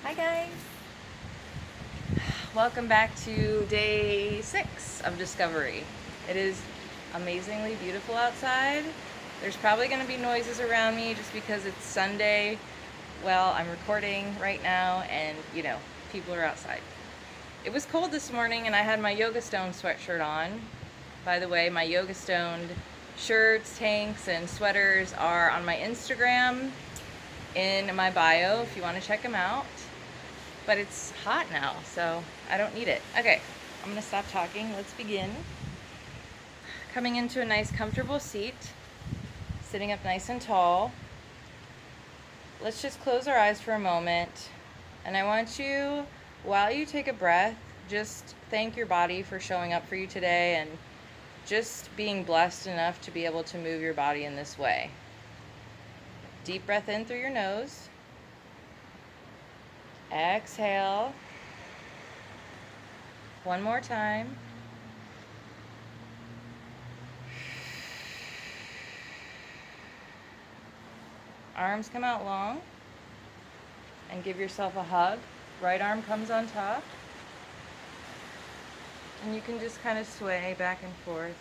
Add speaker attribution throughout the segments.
Speaker 1: Hi guys! Welcome back to day 6 of Discovery. It is amazingly beautiful outside. There's probably going to be noises around me just because it's Sunday. Well, I'm recording right now and, people are outside. It was cold this morning and I had my Yoga Stone sweatshirt on. By the way, my Yoga Stoned shirts, tanks, and sweaters are on my Instagram in my bio if you want to check them out. But it's hot now, so I don't need it. Okay, I'm gonna stop talking. Let's begin. Coming into a nice comfortable seat, sitting up nice and tall. Let's just close our eyes for a moment. And I want you, while you take a breath, just thank your body for showing up for you today and just being blessed enough to be able to move your body in this way. Deep breath in through your nose. Exhale. One more time. Arms come out long. And give yourself a hug. Right arm comes on top. And you can just kind of sway back and forth.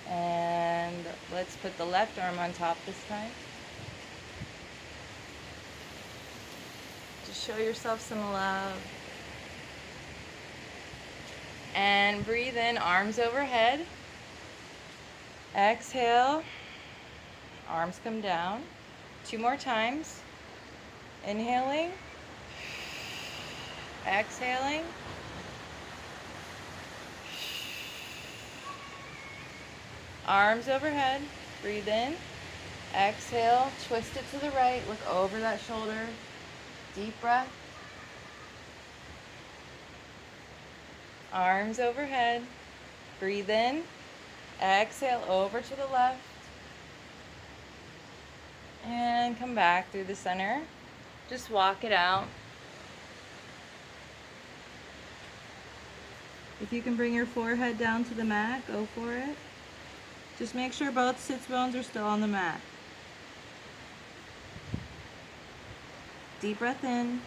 Speaker 1: And let's put the left arm on top this time. Just show yourself some love. And breathe in, arms overhead. Exhale. Arms come down. 2 more times. Inhaling. Exhaling. Arms overhead. Breathe in. Exhale. Twist it to the right. Look over that shoulder. Deep breath. Arms overhead. Breathe in. Exhale over to the left. And come back through the center. Just walk it out. If you can bring your forehead down to the mat, go for it. Just make sure both sits bones are still on the mat. Deep breath in.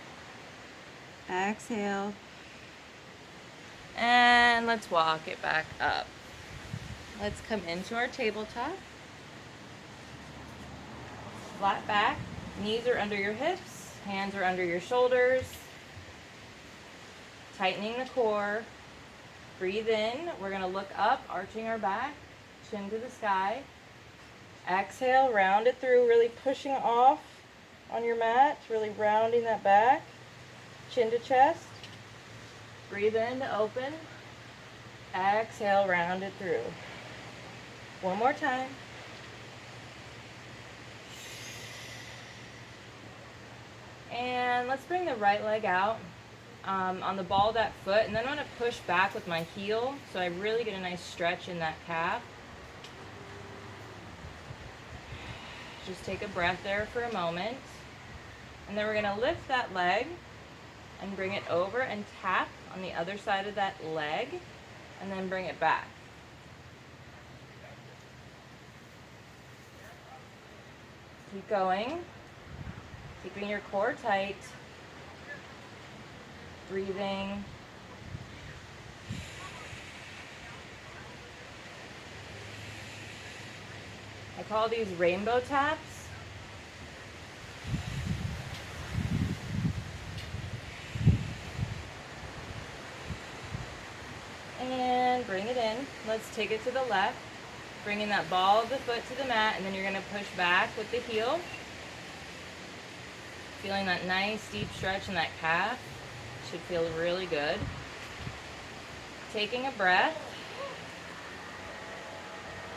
Speaker 1: Exhale. And let's walk it back up. Let's come into our tabletop. Flat back. Knees are under your hips. Hands are under your shoulders. Tightening the core. Breathe in. We're going to look up, arching our back. Chin to the sky. Exhale, round it through, really pushing off on your mat, really rounding that back. Chin to chest. Breathe in to open. Exhale, round it through. One more time. And let's bring the right leg out on the ball of that foot, and then I'm going to push back with my heel so I really get a nice stretch in that calf. Just take a breath there for a moment. And then we're going to lift that leg and bring it over and tap on the other side of that leg, and then bring it back. Keep going. Keeping your core tight. Breathing. I call these rainbow taps. And bring it in. Let's take it to the left. Bringing that ball of the foot to the mat, and then you're going to push back with the heel. Feeling that nice deep stretch in that calf. Should feel really good. Taking a breath.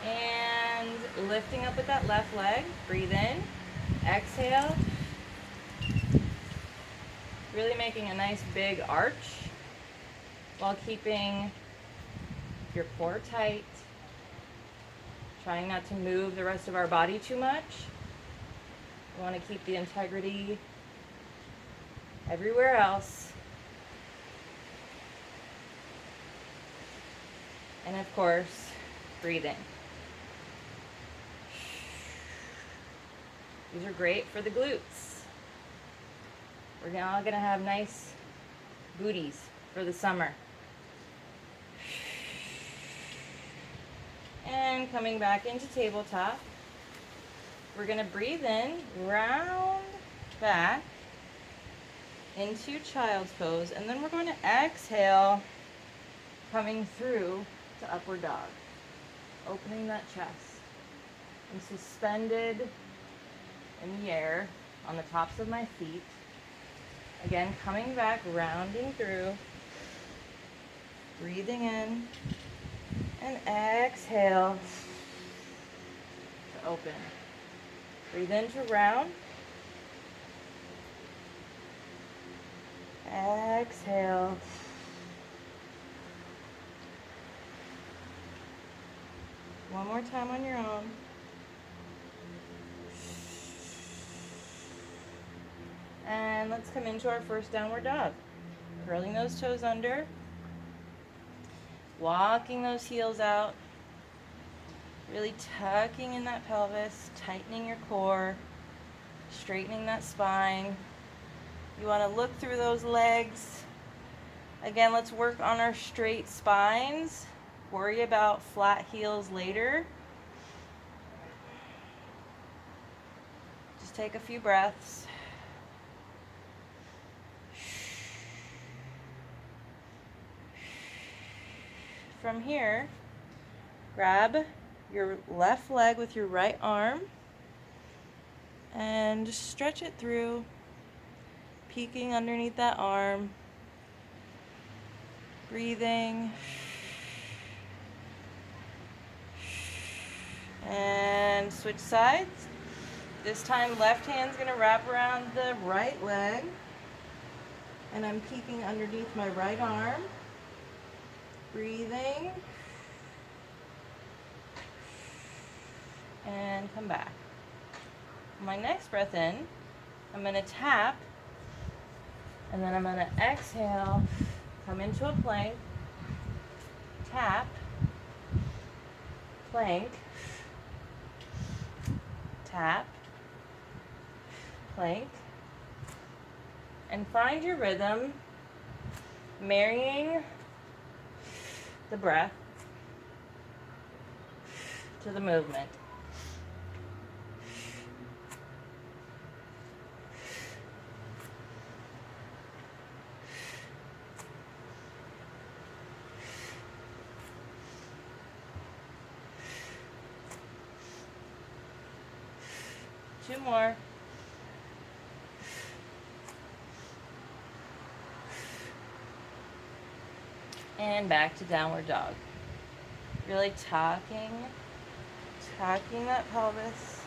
Speaker 1: And lifting up with that left leg. Breathe in. Exhale. Really making a nice big arch while keeping your core tight. Trying not to move the rest of our body too much. We want to keep the integrity everywhere else. And of course, breathing. These are great for the glutes. We're now going to have nice booties for the summer. And coming back into tabletop, we're going to breathe in, round back into child's pose, and then we're going to exhale, coming through to upward dog, opening that chest. I'm suspended in the air on the tops of my feet. Again, coming back, rounding through, breathing in, and exhale to open. Breathe in to round. Exhale. One more time on your own. And let's come into our first downward dog. Curling those toes under. Walking those heels out. Really tucking in that pelvis, tightening your core, straightening that spine. You want to look through those legs. Again, let's work on our straight spines. Worry about flat heels later. Just take a few breaths. From here, grab your left leg with your right arm and just stretch it through, peeking underneath that arm, breathing, and switch sides. This time left hand's gonna wrap around the right leg, and I'm peeking underneath my right arm, breathing, and come back. My next breath in, I'm going to tap, and then I'm going to exhale, come into a plank, tap, plank, tap, plank, and find your rhythm, marrying the breath to the movement. Two more. And back to downward dog. Really tucking that pelvis.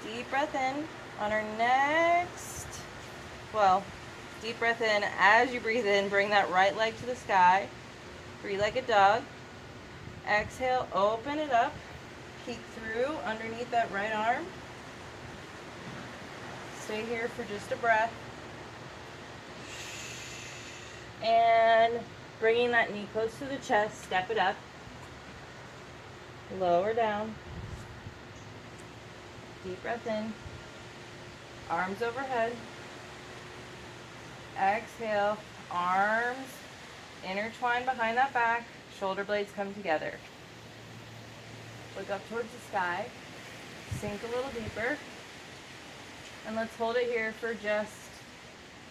Speaker 1: Deep breath in. On our next, deep breath in. As you breathe in, bring that right leg to the sky. Three-legged dog. Exhale, open it up. Peek through underneath that right arm. Stay here for just a breath. And bringing that knee close to the chest, step it up. Lower down. Deep breath in. Arms overhead. Exhale. Arms intertwine behind that back. Shoulder blades come together. Look up towards the sky. Sink a little deeper. And let's hold it here for just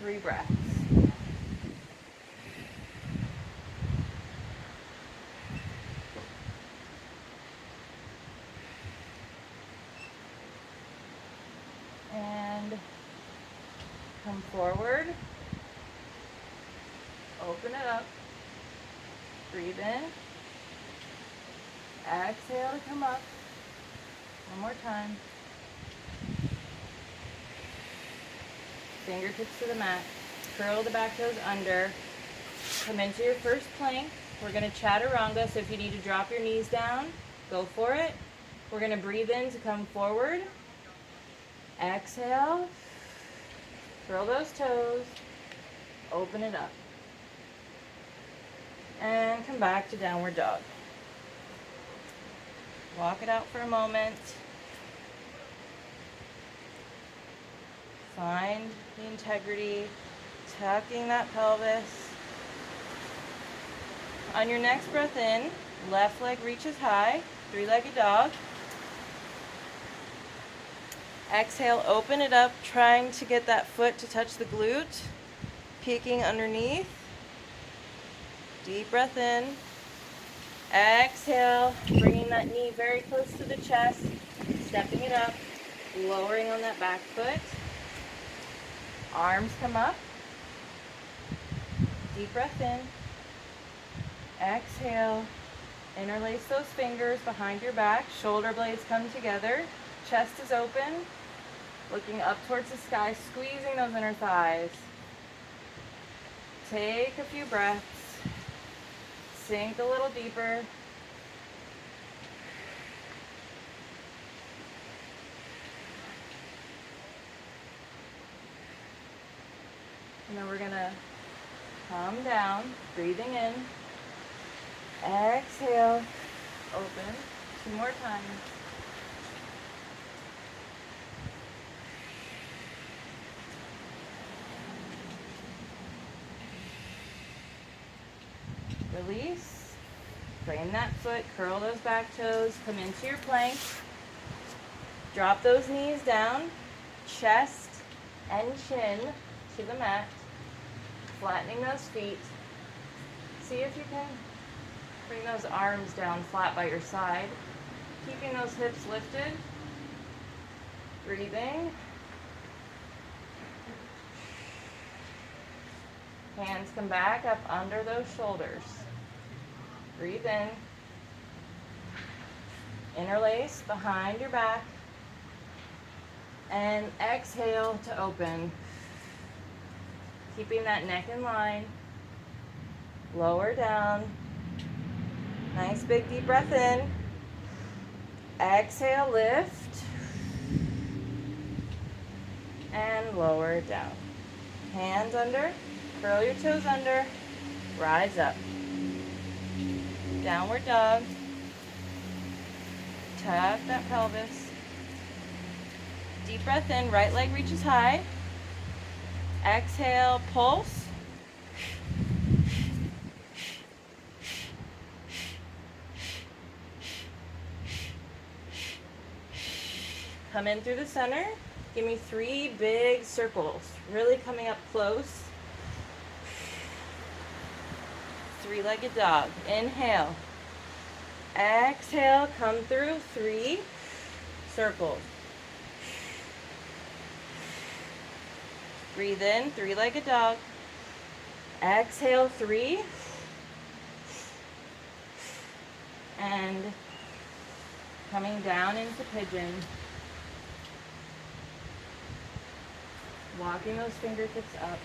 Speaker 1: 3 breaths. And come forward. Open it up. Breathe in. Exhale to come up. One more time. Fingertips to the mat. Curl the back toes under. Come into your first plank. We're going to chaturanga, so if you need to drop your knees down, go for it. We're going to breathe in to come forward. Exhale. Curl those toes. Open it up. And come back to downward dog. Walk it out for a moment. Find the integrity, tucking that pelvis. On your next breath in, left leg reaches high, three-legged dog. Exhale, open it up, trying to get that foot to touch the glute, peeking underneath. Deep breath in. Exhale, bringing that knee very close to the chest, stepping it up, lowering on that back foot. Arms come up. Deep breath in. Exhale, interlace those fingers behind your back, shoulder blades come together, chest is open, looking up towards the sky, squeezing those inner thighs. Take a few breaths. Sink a little deeper. And then we're going to come down, breathing in. Exhale, open. 2 more times. Release. Frame that foot, curl those back toes, come into your plank. Drop those knees down, chest and chin to the mat. Flattening those feet. See if you can bring those arms down flat by your side. Keeping those hips lifted. Breathing. Hands come back up under those shoulders. Breathe in. Interlace behind your back. And exhale to open. Keeping that neck in line. Lower down. Nice big deep breath in. Exhale, lift. And lower down. Hands under. Curl your toes under. Rise up. Downward dog. Tuck that pelvis. Deep breath in. Right leg reaches high. Exhale, pulse. Come in through the center. Give me 3 big circles. Really coming up close. 3-legged dog. Inhale. Exhale, come through 3 circles. Breathe in, 3-legged dog. Exhale, 3. And coming down into pigeon. Walking those fingertips up.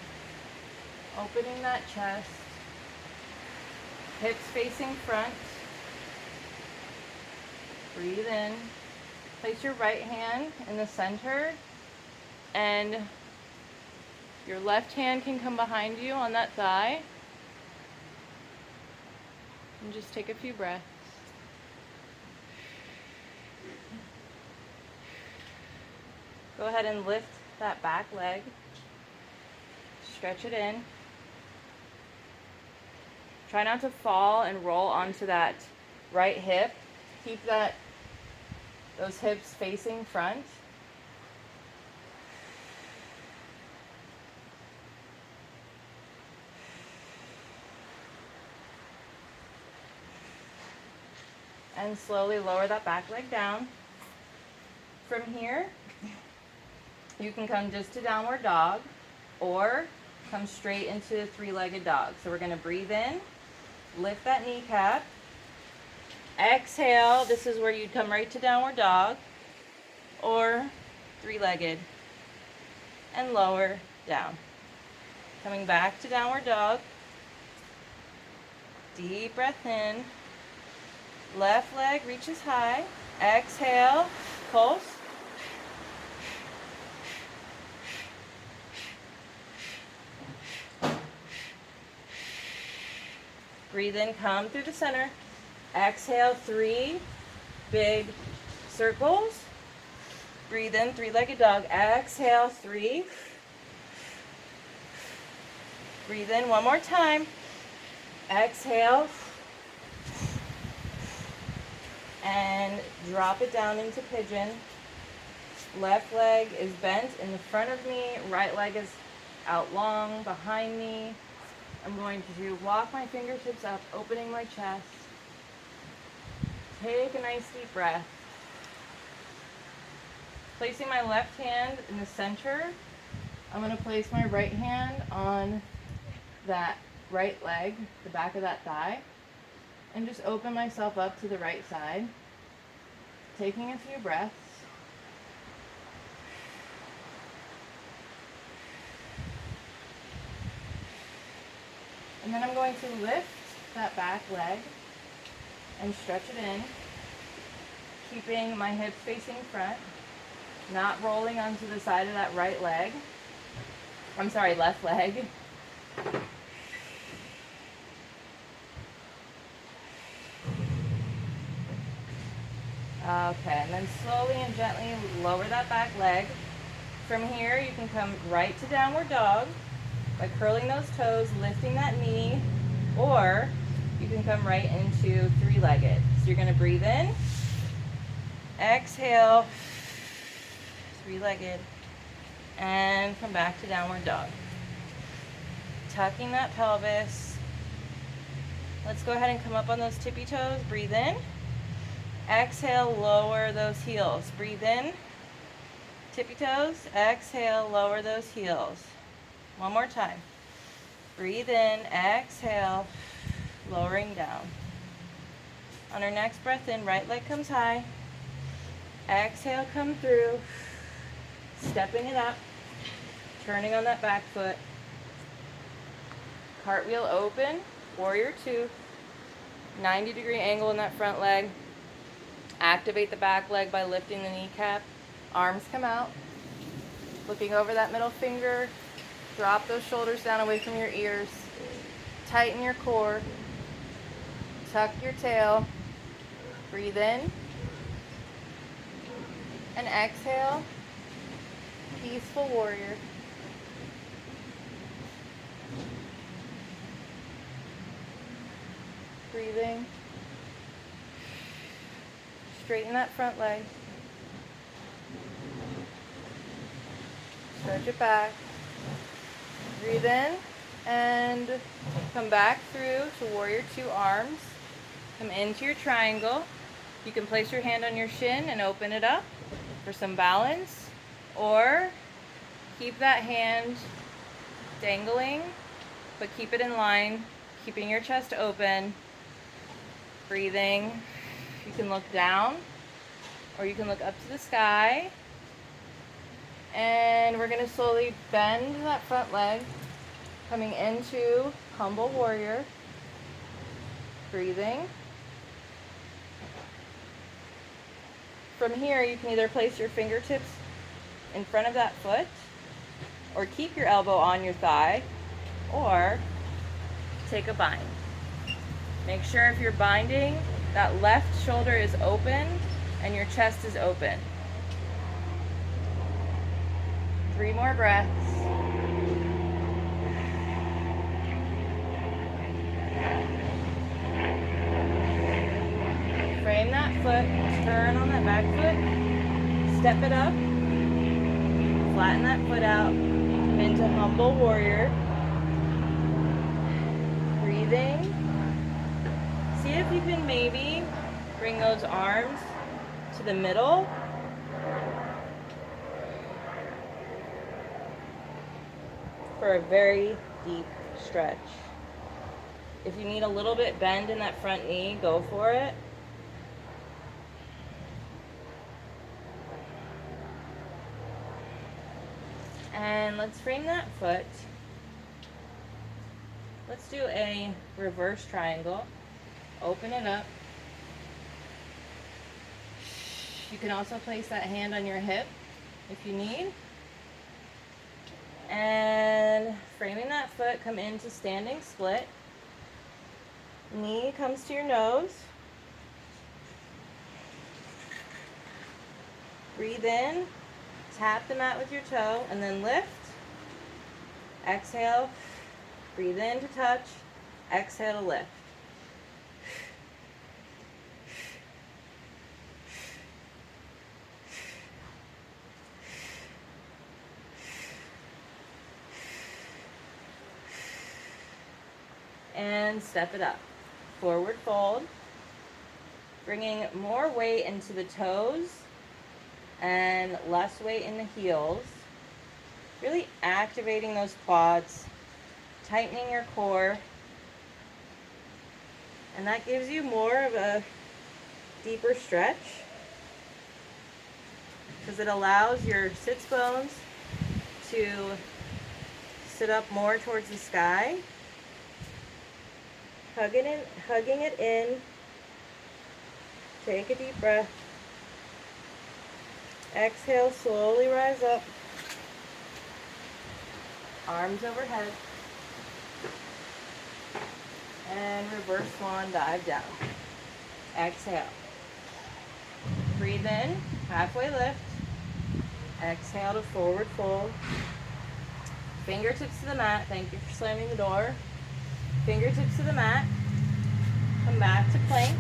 Speaker 1: Opening that chest. Hips facing front. Breathe in. Place your right hand in the center, and your left hand can come behind you on that thigh. And just take a few breaths. Go ahead and lift that back leg. Stretch it in. Try not to fall and roll onto that right hip. Keep those hips facing front. And slowly lower that back leg down. From here, you can come just to downward dog or come straight into 3-legged dog. So we're going to breathe in, lift that kneecap. Exhale, this is where you'd come right to downward dog or 3-legged, and lower down. Coming back to downward dog. Deep breath in. Left leg reaches high. Exhale, pulse. Breathe in, come through the center. Exhale, 3 big circles. Breathe in, three-legged dog. Exhale, 3. Breathe in one more time. Exhale. And drop it down into pigeon. Left leg is bent in the front of me. Right leg is out long behind me. I'm going to walk my fingertips up, opening my chest. Take a nice deep breath. Placing my left hand in the center, I'm going to place my right hand on that right leg, the back of that thigh, and just open myself up to the right side. Taking a few breaths. And then I'm going to lift that back leg and stretch it in, keeping my hips facing front, not rolling onto the side of that right leg. I'm sorry, left leg. Okay, and then slowly and gently lower that back leg. From here, you can come right to downward dog by curling those toes, lifting that knee, or you can come right into three-legged. So you're going to breathe in, exhale, three-legged, and come back to downward dog. Tucking that pelvis. Let's go ahead and come up on those tippy toes. Breathe in. Exhale, lower those heels. Breathe in. Tippy toes. Exhale, lower those heels. One more time. Breathe in. Exhale, lowering down. On our next breath in, right leg comes high. Exhale, come through. Stepping it up. Turning on that back foot. Cartwheel open. Warrior 2. 90-degree angle in that front leg. Activate the back leg by lifting the kneecap. Arms come out. Looking over that middle finger. Drop those shoulders down away from your ears. Tighten your core. Tuck your tail. Breathe in. And exhale. Peaceful warrior. Breathing. Straighten that front leg. Stretch it back. Breathe in and come back through to warrior 2 arms. Come into your triangle. You can place your hand on your shin and open it up for some balance, or keep that hand dangling, but keep it in line, keeping your chest open. Breathing. You can look down or you can look up to the sky. And we're going to slowly bend that front leg, coming into humble warrior. Breathing. From here, you can either place your fingertips in front of that foot, or keep your elbow on your thigh, or take a bind. Make sure if you're binding, that left shoulder is open and your chest is open. 3 more breaths. Frame that foot, turn on that back foot, step it up, flatten that foot out, come into humble warrior. Breathing. See if you can maybe bring those arms to the middle. For a very deep stretch. If you need a little bit bend in that front knee, go for it. And let's frame that foot. Let's do a reverse triangle. Open it up. You can also place that hand on your hip if you need. And framing that foot, come into standing split. Knee comes to your nose. Breathe in tap the mat with your toe and then lift. Exhale, breathe in to touch. Exhale to lift. And step it up. Forward fold. Bringing more weight into the toes and less weight in the heels. Really activating those quads, tightening your core. And that gives you more of a deeper stretch because it allows your sits bones to sit up more towards the sky. Hugging it in. Take a deep breath. Exhale, slowly rise up. Arms overhead. And reverse swan dive down. Exhale. Breathe in, halfway lift. Exhale to forward fold. Fingertips to the mat. Thank you for slamming the door. Fingertips to the mat. Come back to plank.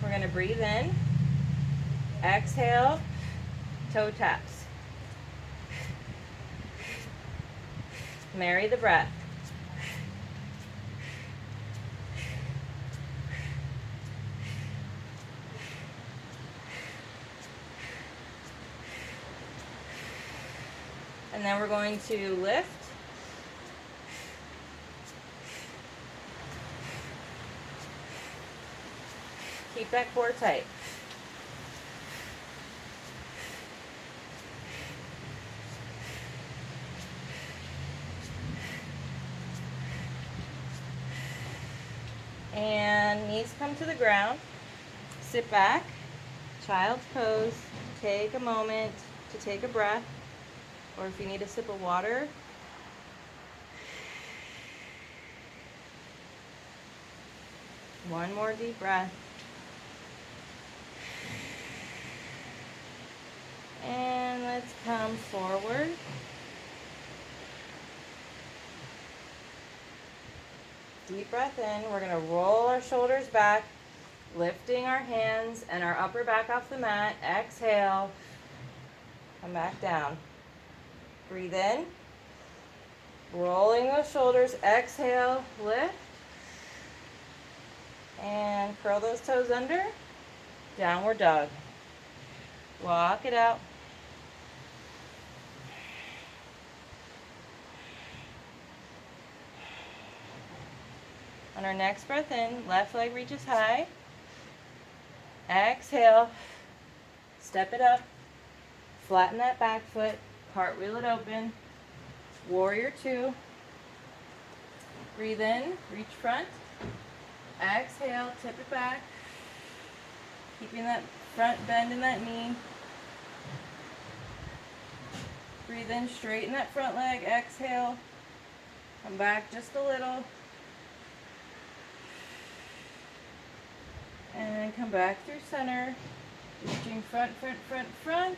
Speaker 1: We're going to breathe in. Exhale, toe taps. Marry the breath. And then we're going to lift. Keep that core tight. And knees come to the ground. Sit back. Child's pose. Take a moment to take a breath. Or if you need a sip of water. One more deep breath. And let's come forward. Deep breath in. We're going to roll our shoulders back, lifting our hands and our upper back off the mat. Exhale. Come back down. Breathe in. Rolling those shoulders. Exhale. Lift. And curl those toes under. Downward dog. Walk it out. On our next breath in, left leg reaches high. Exhale. Step it up. Flatten that back foot. Cartwheel it open. Warrior two. Breathe in. Reach front. Exhale. Tip it back. Keeping that front bend in that knee. Breathe in. Straighten that front leg. Exhale. Come back just a little. And come back through center, reaching front, front, front, front,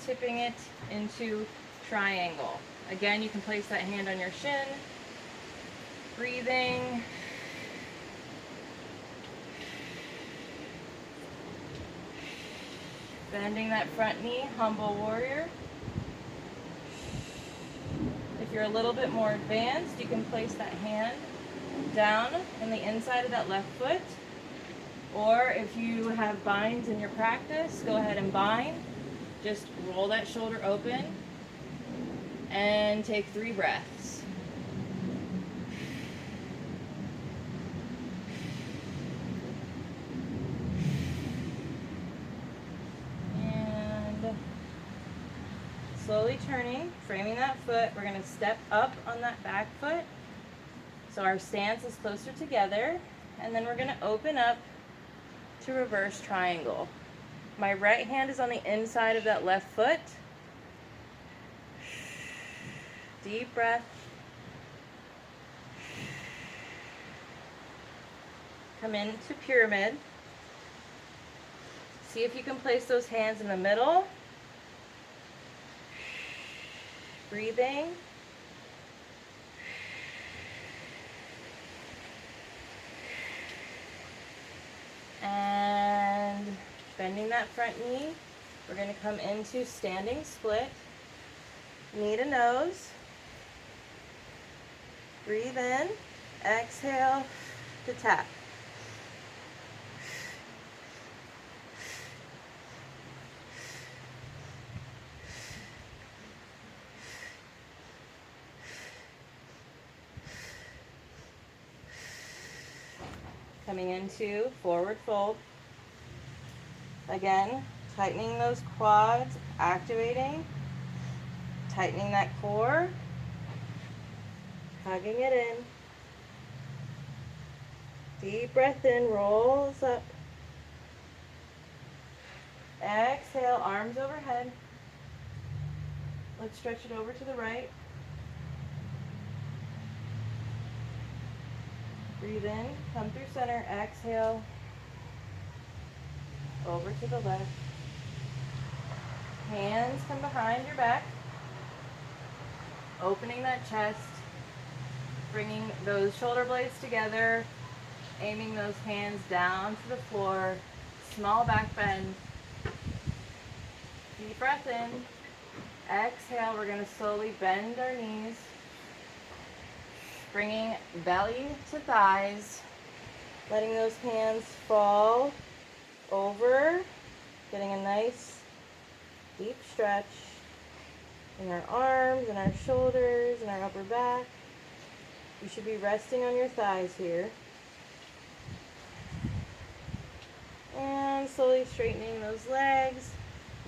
Speaker 1: tipping it into triangle. Again, you can place that hand on your shin, breathing. Bending that front knee, humble warrior. If you're a little bit more advanced, you can place that hand down in the inside of that left foot. Or if you have binds in your practice, go ahead and bind. Just roll that shoulder open and take 3 breaths. And slowly turning, framing that foot. We're going to step up on that back foot. So our stance is closer together. And then we're going to open up to reverse triangle. My right hand is on the inside of that left foot. Deep breath. Come into pyramid. See if you can place those hands in the middle Breathing. And bending that front knee. We're going to come into standing split. Knee to nose. Breathe in. Exhale to tap. Coming into forward fold. Again, tightening those quads, activating, tightening that core, hugging it in. Deep breath in, rolls up. Exhale, arms overhead. Let's stretch it over to the right. Breathe in, come through center, exhale, over to the left. Hands come behind your back, opening that chest, bringing those shoulder blades together, aiming those hands down to the floor, small back bend. Deep breath in, exhale, we're going to slowly bend our knees, bringing belly to thighs, letting those hands fall over, getting a nice deep stretch in our arms and our shoulders and our upper back. You should be resting on your thighs here. And slowly straightening those legs,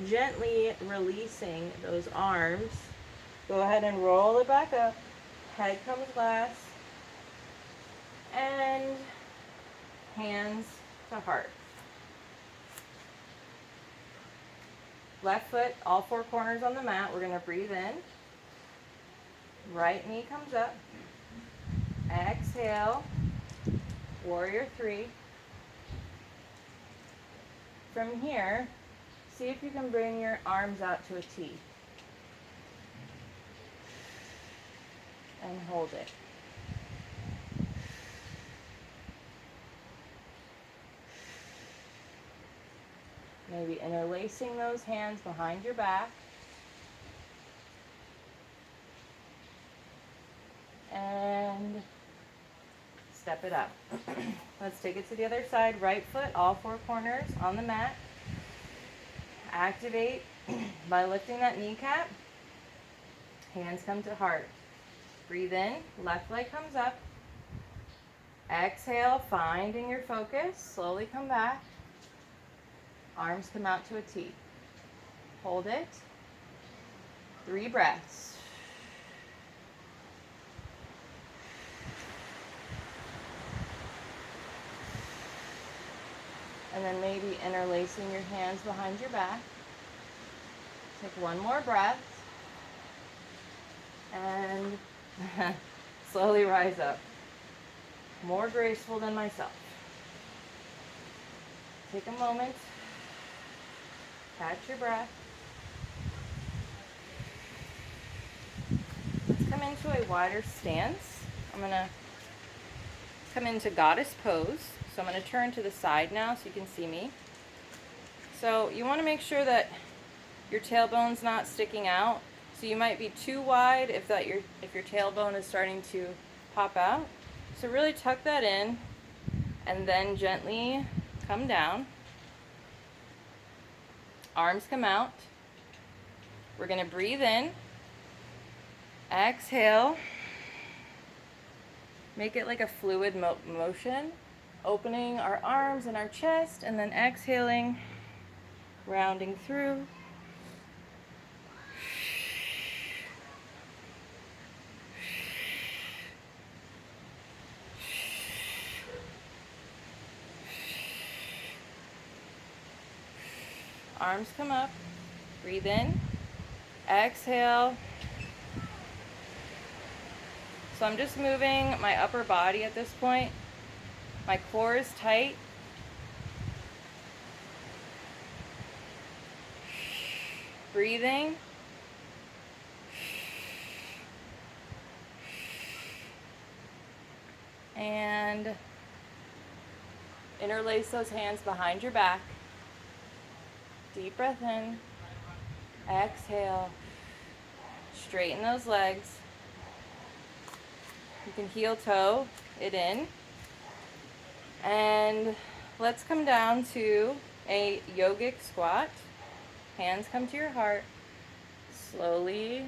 Speaker 1: gently releasing those arms. Go ahead and roll it back up. Head comes last. And hands to heart. Left foot, all four corners on the mat. We're going to breathe in. Right knee comes up. Exhale. Warrior three. From here, see if you can bring your arms out to a T. And hold it. Maybe interlacing those hands behind your back. And step it up. Let's take it to the other side. Right foot, all four corners on the mat. Activate by lifting that kneecap. Hands come to heart. Breathe in, left leg comes up. Exhale, finding your focus. Slowly come back. Arms come out to a T. Hold it. 3 breaths. And then maybe interlacing your hands behind your back. Take one more breath. And slowly rise up. More graceful than myself. Take a moment. Catch your breath. Let's come into a wider stance. I'm going to come into goddess pose. So I'm going to turn to the side now so you can see me. So you want to make sure that your tailbone's not sticking out. So you might be too wide if your tailbone is starting to pop out. So really tuck that in and then gently come down. Arms come out. We're going to breathe in. Exhale. Make it like a fluid motion. Opening our arms and our chest and then exhaling, rounding through. Arms come up. Breathe in. Exhale. So I'm just moving my upper body at this point. My core is tight. Breathing. And interlace those hands behind your back. Deep breath in. Exhale. Straighten those legs. You can heel toe it in. And let's come down to a yogic squat. Hands come to your heart. Slowly,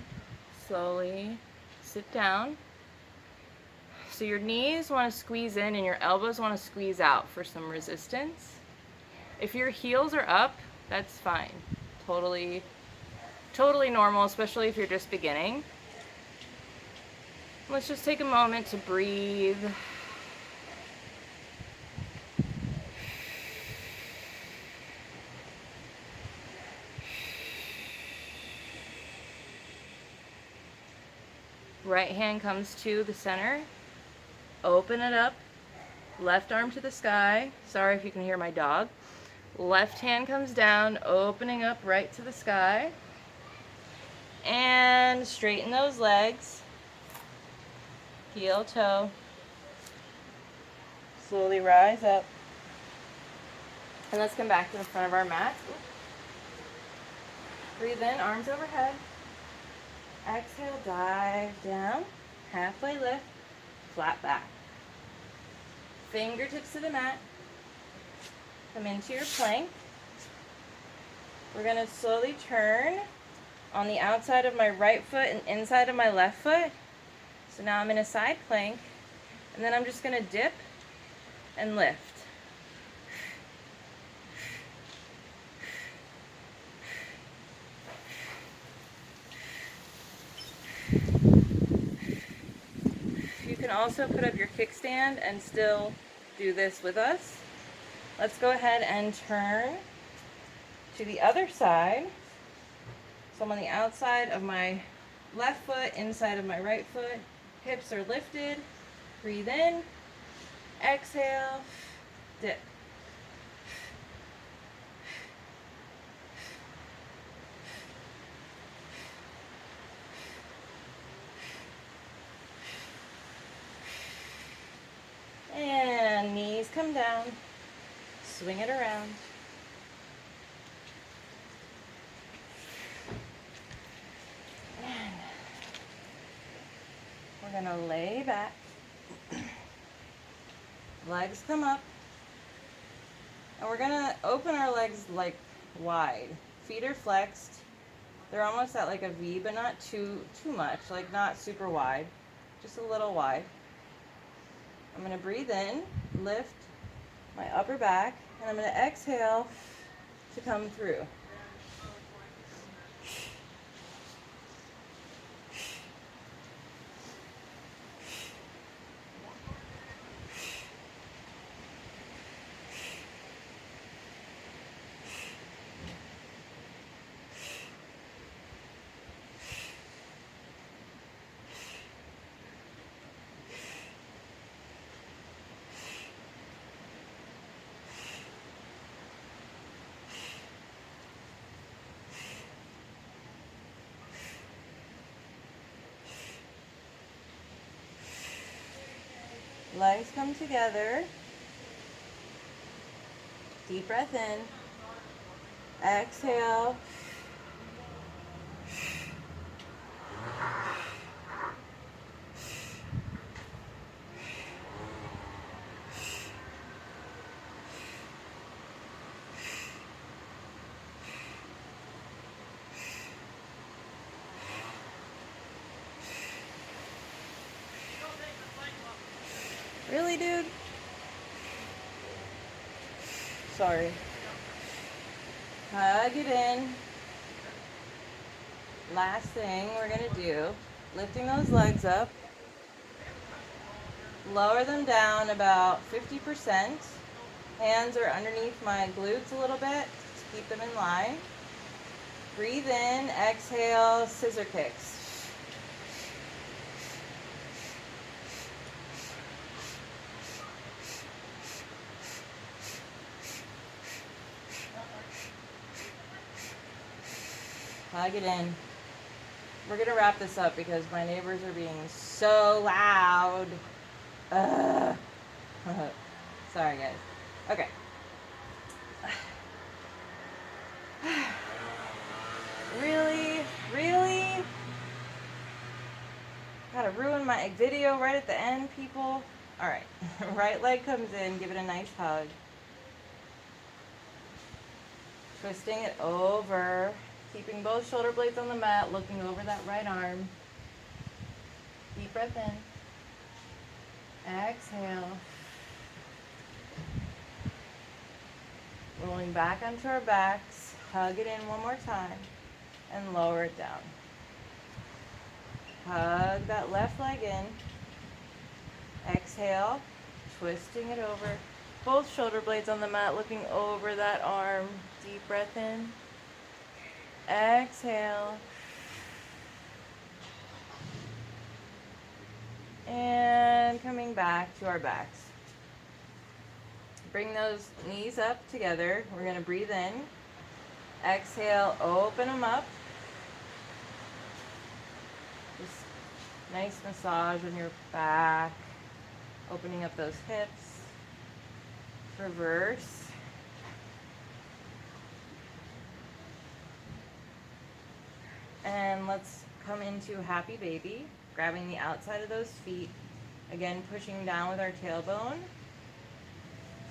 Speaker 1: slowly sit down. So your knees want to squeeze in and your elbows want to squeeze out for some resistance. If your heels are up, that's fine. Totally normal, especially if you're just beginning. Let's just take a moment to breathe. Right hand comes to the center. Open it up. Left arm to the sky. Sorry if you can hear my dog. Left hand comes down, opening up right to the sky. And straighten those legs. Heel toe. Slowly rise up. And let's come back to the front of our mat. Breathe in, arms overhead. Exhale, dive down. Halfway lift, flat back. Fingertips to the mat. Come into your plank. We're going to slowly turn on the outside of my right foot and inside of my left foot. So now I'm in a side plank. And then I'm just going to dip and lift. You can also put up your kickstand and still do this with us. Let's go ahead and turn to the other side. So I'm on the outside of my left foot, inside of my right foot. Hips are lifted. Breathe in. Exhale. Dip. And knees come down. Swing it around. And we're going to lay back. Legs come up. And we're going to open our legs like wide. Feet are flexed. They're almost at like a V, but not too much. Like not super wide. Just a little wide. I'm going to breathe in, lift my upper back, and I'm going to exhale to come through. Legs come together. Deep breath in. Exhale. Really, dude? Sorry. Hug it in. Last thing we're going to do, lifting those legs up. Lower them down about 50%. Hands are underneath my glutes a little bit to keep them in line. Breathe in, exhale, scissor kicks. Hug it in. We're going to wrap this up because my neighbors are being so loud. Ugh. Sorry, guys. Okay. Really? Really? Gotta ruin my video right at the end, people. Alright. Right leg comes in, give it a nice hug. Twisting it over. Keeping both shoulder blades on the mat, looking over that right arm. Deep breath in. Exhale. Rolling back onto our backs. Hug it in one more time. And lower it down. Hug that left leg in. Exhale. Twisting it over. Both shoulder blades on the mat, looking over that arm. Deep breath in. Exhale. And coming back to our backs. Bring those knees up together. We're going to breathe in. Exhale, open them up. Just nice massage on your back. Opening up those hips. Reverse. And let's come into happy baby. Grabbing the outside of those feet. Again, pushing down with our tailbone.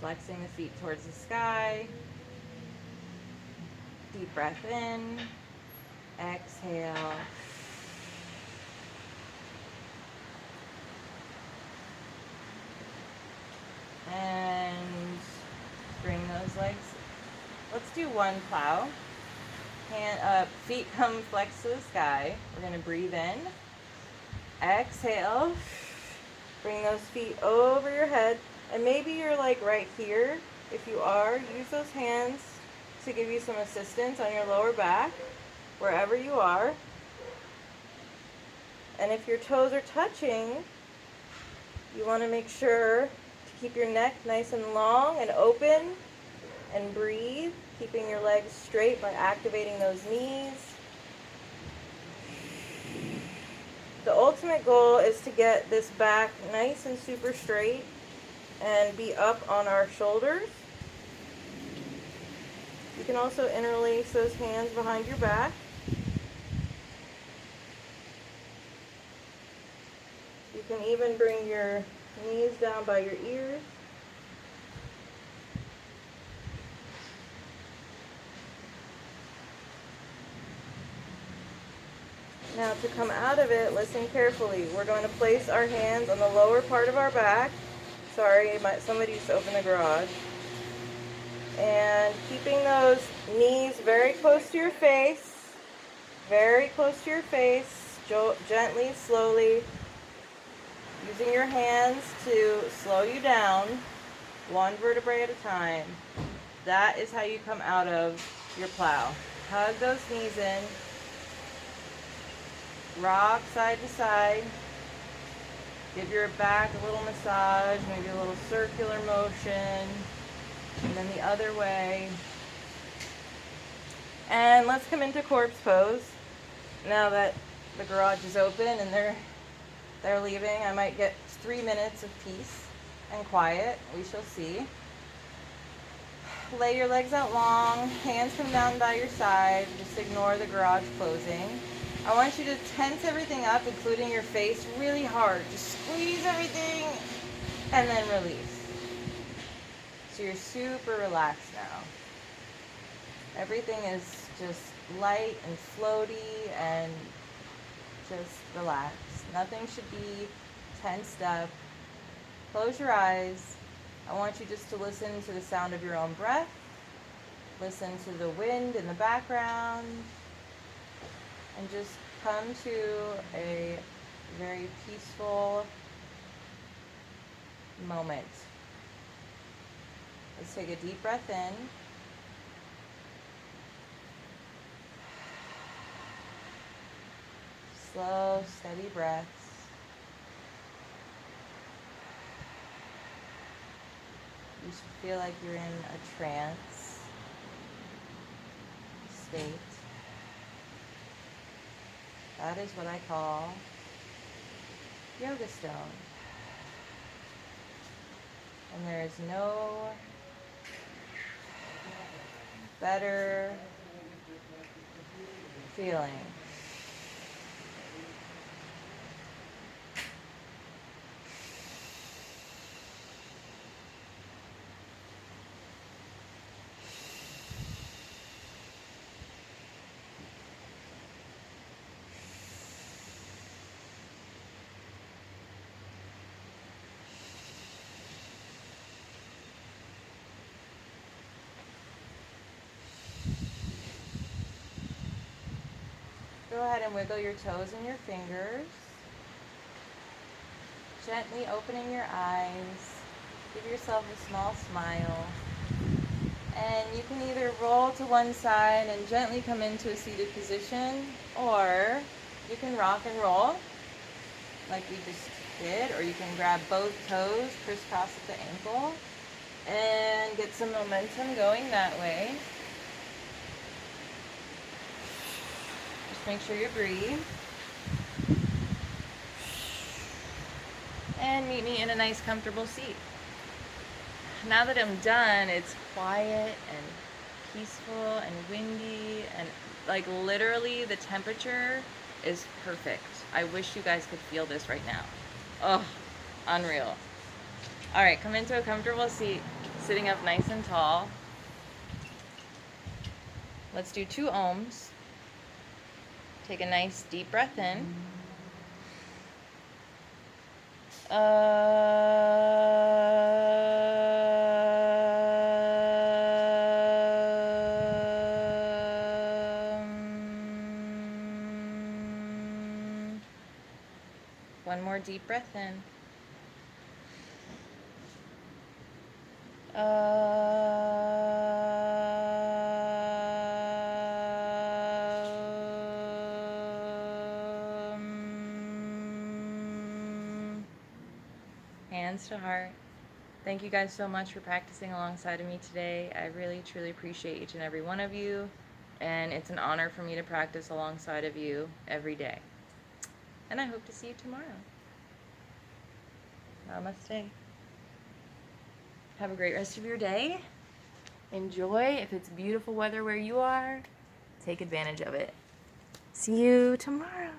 Speaker 1: Flexing the feet towards the sky. Deep breath in. Exhale. And bring those legs. Let's do one plow. Feet come flex to the sky. We're going to breathe in. Exhale. Bring those feet over your head. And maybe you're like right here. If you are, use those hands to give you some assistance on your lower back, wherever you are. And if your toes are touching, you want to make sure to keep your neck nice and long and open and breathe, keeping your legs straight by activating those knees. The ultimate goal is to get this back nice and super straight and be up on our shoulders. You can also interlace those hands behind your back. You can even bring your knees down by your ears. Now to come out of it, listen carefully. We're going to place our hands on the lower part of our back. Sorry, somebody just opened the garage. And keeping those knees very close to your face. Very close to your face. Gently, slowly. Using your hands to slow you down. One vertebrae at a time. That is how you come out of your plow. Hug those knees in. Rock side to side. Give your back a little massage, maybe a little circular motion. And then the other way. And let's come into corpse pose. Now that the garage is open and they're leaving, I might get 3 minutes of peace and quiet. We shall see. Lay your legs out long. Hands come down by your side. Just ignore the garage closing. I want you to tense everything up, including your face, really hard. Just squeeze everything and then release. So you're super relaxed now. Everything is just light and floaty and just relaxed. Nothing should be tensed up. Close your eyes. I want you just to listen to the sound of your own breath. Listen to the wind in the background. And just come to a very peaceful moment. Let's take a deep breath in. Slow, steady breaths. You should feel like you're in a trance state. That is what I call yoga stone. And there is no better feeling. Go ahead and wiggle your toes and your fingers. Gently opening your eyes. Give yourself a small smile. And you can either roll to one side and gently come into a seated position, or you can rock and roll like we just did, or you can grab both toes, crisscross at the ankle, and get some momentum going that way. Just make sure you breathe. And meet me in a nice comfortable seat. Now that I'm done, it's quiet and peaceful and windy, and like literally the temperature is perfect. I wish you guys could feel this right now. Oh, unreal. All right, come into a comfortable seat, sitting up nice and tall. Let's do 2 ohms. Take a nice deep breath in. One more deep breath in. Hands to heart. Thank you guys so much for practicing alongside of me today. I really, truly appreciate each and every one of you. And it's an honor for me to practice alongside of you every day. And I hope to see you tomorrow. Namaste. Have a great rest of your day. Enjoy. If it's beautiful weather where you are, take advantage of it. See you tomorrow.